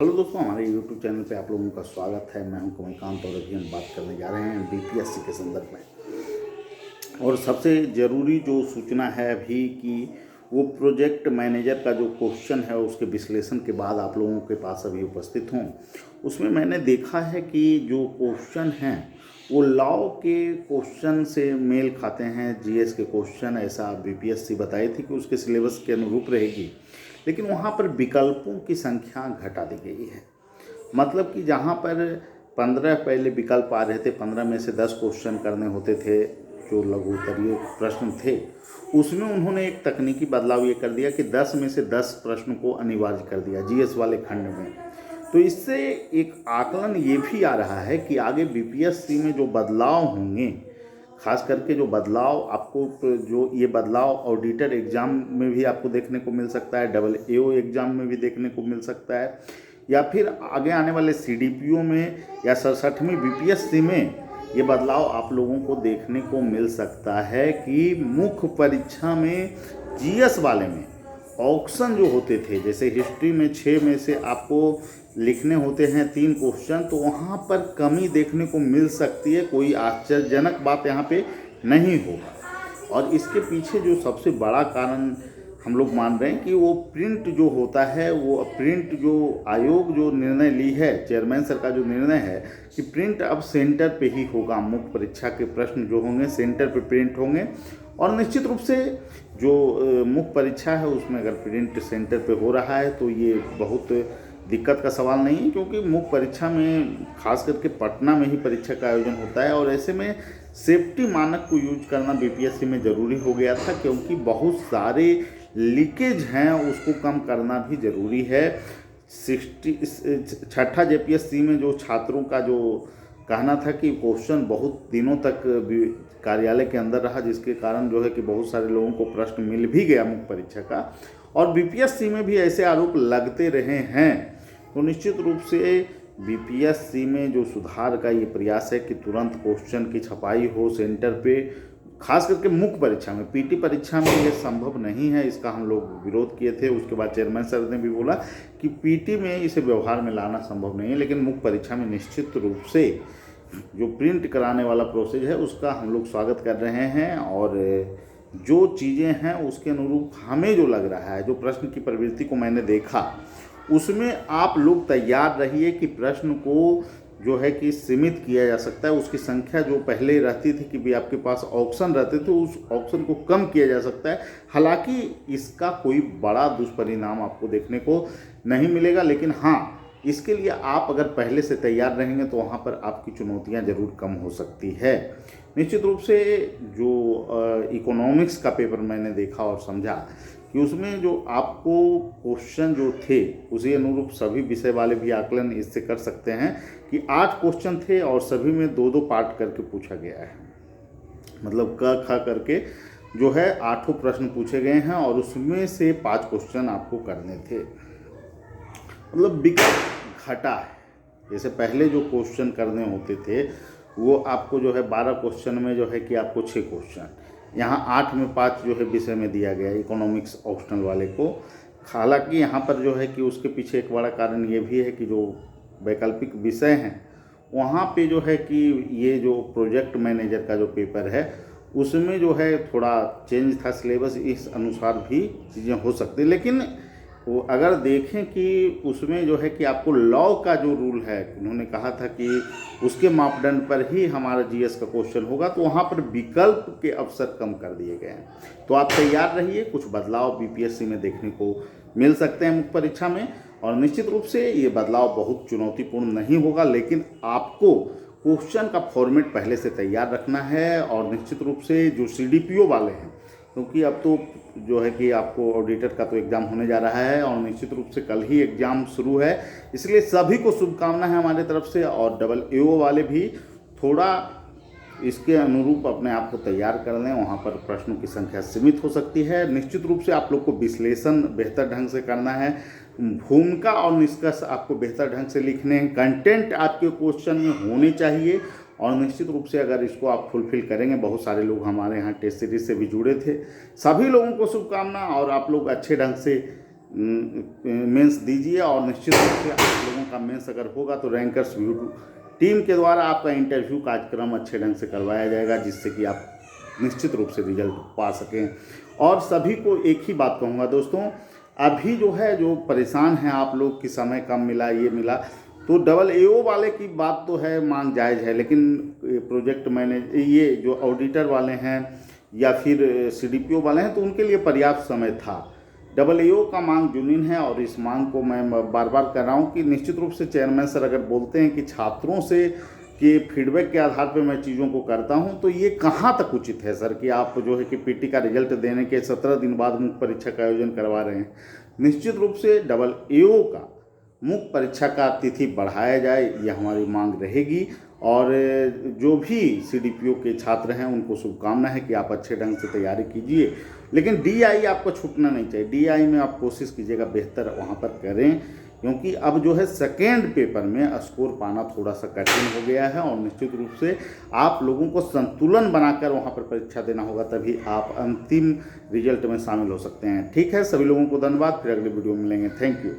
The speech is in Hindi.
हेलो दोस्तों, हमारे YouTube चैनल पे आप लोगों का स्वागत है। मैं हूं कमलकांत और अभी हम बात करने जा रहे हैं बीपीएससी के संदर्भ में। और सबसे ज़रूरी जो सूचना है अभी कि वो प्रोजेक्ट मैनेजर का जो क्वेश्चन है उसके विश्लेषण के बाद आप लोगों के पास अभी उपस्थित हूँ। उसमें मैंने देखा है कि जो क्वेश्चन हैं वो लॉ के क्वेश्चन से मेल खाते हैं। जीएस के क्वेश्चन ऐसा बीपीएससी बताई थी कि उसके सिलेबस के अनुरूप रहेगी, लेकिन वहाँ पर विकल्पों की संख्या घटा दी गई है। मतलब कि जहाँ पर 15 पहले विकल्प आ रहे थे, 15 में से 10 क्वेश्चन करने होते थे जो लघु उत्तरीय प्रश्न थे, उसमें उन्होंने एक तकनीकी बदलाव ये कर दिया कि 10 में से 10 प्रश्न को अनिवार्य कर दिया जीएस वाले खंड में। तो इससे एक आकलन ये भी आ रहा है कि आगे बीपीएससी में जो बदलाव होंगे, खास करके जो बदलाव आपको जो ये बदलाव ऑडिटर एग्ज़ाम में भी आपको देखने को मिल सकता है, डबल एओ एग्ज़ाम में भी देखने को मिल सकता है, या फिर आगे आने वाले सीडीपीओ में या 67वीं बीपीएससी में ये बदलाव आप लोगों को देखने को मिल सकता है कि मुख्य परीक्षा में जीएस वाले में ऑप्शन जो होते थे, जैसे हिस्ट्री में 6 में से आपको लिखने होते हैं 3 क्वेश्चन, तो वहाँ पर कमी देखने को मिल सकती है। कोई आश्चर्यजनक बात यहाँ पे नहीं होगा। और इसके पीछे जो सबसे बड़ा कारण हम लोग मान रहे हैं कि वो प्रिंट जो होता है, वो प्रिंट जो आयोग जो निर्णय ली है, चेयरमैन सर का जो निर्णय है कि प्रिंट अब सेंटर पे ही होगा। मुख्य परीक्षा के प्रश्न जो होंगे सेंटर पे प्रिंट होंगे। और निश्चित रूप से जो मुख्य परीक्षा है उसमें अगर प्रिंट सेंटर पे हो रहा है तो ये बहुत दिक्कत का सवाल नहीं है, क्योंकि मुख्य परीक्षा में खास करके पटना में ही परीक्षा का आयोजन होता है। और ऐसे में सेफ्टी मानक को यूज करना बीपीएससी में ज़रूरी हो गया था, क्योंकि बहुत सारे लीकेज हैं, उसको कम करना भी ज़रूरी है। 6ठा जेपीएससी में जो छात्रों का जो कहना था कि क्वेश्चन बहुत दिनों तक कार्यालय के अंदर रहा, जिसके कारण जो है कि बहुत सारे लोगों को प्रश्न मिल भी गया मुख्य परीक्षा का, और बीपीएससी में भी ऐसे आरोप लगते रहे हैं। तो निश्चित रूप से बीपीएससी में जो सुधार का ये प्रयास है कि तुरंत क्वेश्चन की छपाई हो सेंटर पे, खास करके मुख्य परीक्षा में। पीटी परीक्षा में ये संभव नहीं है, इसका हम लोग विरोध किए थे। उसके बाद चेयरमैन सर ने भी बोला कि पीटी में इसे व्यवहार में लाना संभव नहीं है, लेकिन मुख्य परीक्षा में निश्चित रूप से जो प्रिंट कराने वाला प्रोसेस है उसका हम लोग स्वागत कर रहे हैं। और जो चीज़ें हैं उसके अनुरूप हमें जो लग रहा है, जो प्रश्न की प्रवृत्ति को मैंने देखा, उसमें आप लोग तैयार रहिए कि प्रश्न को जो है कि सीमित किया जा सकता है। उसकी संख्या जो पहले रहती थी कि भी आपके पास ऑप्शन रहते थे, उस ऑप्शन को कम किया जा सकता है। हालांकि इसका कोई बड़ा दुष्परिणाम आपको देखने को नहीं मिलेगा, लेकिन हाँ, इसके लिए आप अगर पहले से तैयार रहेंगे तो वहाँ पर आपकी चुनौतियाँ ज़रूर कम हो सकती है। निश्चित रूप से जो इकोनॉमिक्स का पेपर मैंने देखा और समझा कि उसमें जो आपको क्वेश्चन जो थे उसी अनुरूप सभी विषय वाले भी आकलन इससे कर सकते हैं कि 8 क्वेश्चन थे और सभी में 2-2 पार्ट करके पूछा गया है। मतलब क ख करके जो है 8 प्रश्न पूछे गए हैं और उसमें से 5 क्वेश्चन आपको करने थे। मतलब विकल्प घटा है। जैसे पहले जो क्वेश्चन करने होते थे वो आपको जो है 12 क्वेश्चन में जो है कि आपको 6 क्वेश्चन, यहाँ 8 में 5 जो है विषय में दिया गया है इकोनॉमिक्स ऑप्शनल वाले को। हालांकि यहाँ पर जो है कि उसके पीछे एक बड़ा कारण ये भी है कि जो वैकल्पिक विषय हैं वहाँ पे जो है कि ये जो प्रोजेक्ट मैनेजर का जो पेपर है उसमें जो है थोड़ा चेंज था सिलेबस, इस अनुसार भी चीज़ें हो सकती। लेकिन वो अगर देखें कि उसमें जो है कि आपको लॉ का जो रूल है, उन्होंने कहा था कि उसके मापदंड पर ही हमारा जीएस का क्वेश्चन होगा, तो वहाँ पर विकल्प के अवसर कम कर दिए गए हैं। तो आप तैयार रहिए, कुछ बदलाव बीपीएससी में देखने को मिल सकते हैं मुख्य परीक्षा में। और निश्चित रूप से ये बदलाव बहुत चुनौतीपूर्ण नहीं होगा, लेकिन आपको क्वेश्चन का फॉर्मेट पहले से तैयार रखना है। और निश्चित रूप से जो सीडीपीओ वाले हैं, क्योंकि अब तो जो है कि आपको ऑडिटर का तो एग्ज़ाम होने जा रहा है और निश्चित रूप से कल ही एग्ज़ाम शुरू है, इसलिए सभी को शुभकामना है हमारे तरफ से। और डबल एओ वाले भी थोड़ा इसके अनुरूप अपने आप को तैयार कर लें, वहाँ पर प्रश्नों की संख्या सीमित हो सकती है। निश्चित रूप से आप लोग को विश्लेषण बेहतर ढंग से करना है, भूमिका और निष्कर्ष आपको बेहतर ढंग से लिखने हैं, कंटेंट आपके क्वेश्चन में होने चाहिए। और निश्चित रूप से अगर इसको आप फुलफिल करेंगे, बहुत सारे लोग हमारे यहाँ टेस्ट सीरीज से भी जुड़े थे, सभी लोगों को शुभकामना। और आप लोग अच्छे ढंग से मेंस दीजिए और निश्चित रूप से आप लोगों का मेंस अगर होगा तो रैंकर्स व्यू टीम के द्वारा आपका इंटरव्यू कार्यक्रम अच्छे ढंग से करवाया जाएगा, जिससे कि आप निश्चित रूप से रिजल्ट पा सकें। और सभी को एक ही बात कहूँगा दोस्तों, अभी जो है जो परेशान हैं आप लोग कि समय कम मिला, ये मिला, तो डबल एओ वाले की बात तो है, मांग जायज़ है, लेकिन प्रोजेक्ट ये जो ऑडिटर वाले हैं या फिर सीडीपीओ वाले हैं तो उनके लिए पर्याप्त समय था। डबल एओ का मांग जुनून है और इस मांग को मैं बार बार कर रहा हूँ कि निश्चित रूप से चेयरमैन सर अगर बोलते हैं कि छात्रों से कि फीडबैक के आधार पर मैं चीज़ों को करता हूं, तो ये कहाँ तक उचित है सर कि आप जो है कि पीटी का रिजल्ट देने के 17 दिन बाद मुख्य परीक्षा का आयोजन करवा रहे हैं। निश्चित रूप से डबल एओ का मुख्य परीक्षा का तिथि बढ़ाया जाए, यह हमारी मांग रहेगी। और जो भी सीडीपीओ के छात्र हैं उनको शुभकामना है कि आप अच्छे ढंग से तैयारी कीजिए, लेकिन डीआई आपको छूटना नहीं चाहिए। डीआई में आप कोशिश कीजिएगा बेहतर वहाँ पर करें, क्योंकि अब जो है सेकेंड पेपर में स्कोर पाना थोड़ा सा कठिन हो गया है और निश्चित रूप से आप लोगों को संतुलन बनाकर वहाँ पर परीक्षा देना होगा, तभी आप अंतिम रिजल्ट में शामिल हो सकते हैं। ठीक है, सभी लोगों को धन्यवाद, फिर अगले वीडियो में मिलेंगे। Thank you.